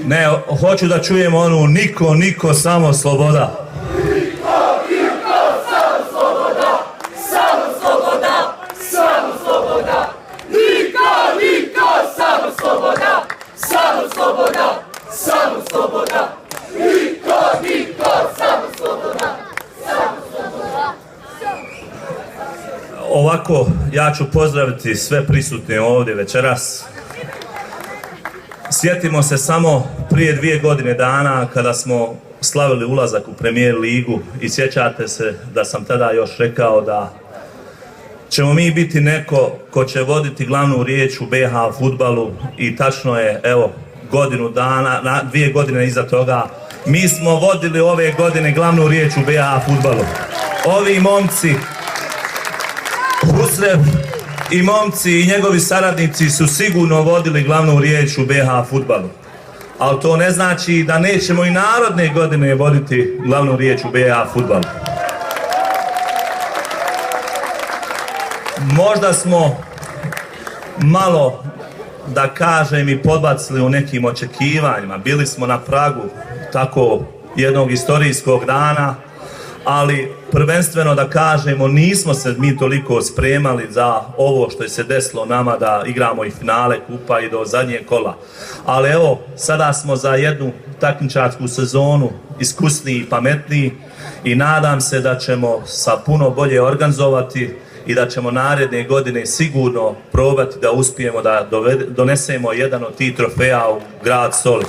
Ne, hoću da čujem onu niko, niko, samo sloboda. Ovako, ja ću pozdraviti sve prisutne ovdje večeras. Sjetimo se samo prije 2 godine dana kada smo slavili ulazak u Premier ligu i sjećate se da sam tada još rekao da ćemo mi biti neko ko će voditi glavnu riječ u BiH fudbalu i tačno je, evo, godinu dana, 2 godine iza toga, mi smo vodili ove godine glavnu riječ u BiH fudbalu. Ovi momci, Husrev i momci i njegovi saradnici su sigurno vodili glavnu riječ u BiH fudbalu. Ali to ne znači da nećemo i narodne godine voditi glavnu riječ u BiH fudbalu. Možda smo malo, da kažem, i podbacili u nekim očekivanjima. Bili smo na pragu tako jednog istorijskog dana, ali prvenstveno da kažemo, nismo se mi toliko spremali za ovo što je se desilo nama da igramo i finale kupa i do zadnjeg kola. Ali evo, sada smo za jednu takmičarsku sezonu iskusniji i pametniji i nadam se da ćemo sa puno bolje organizovati i da ćemo naredne godine sigurno probati da uspijemo da donesemo jedan od tih trofeja u grad Solin.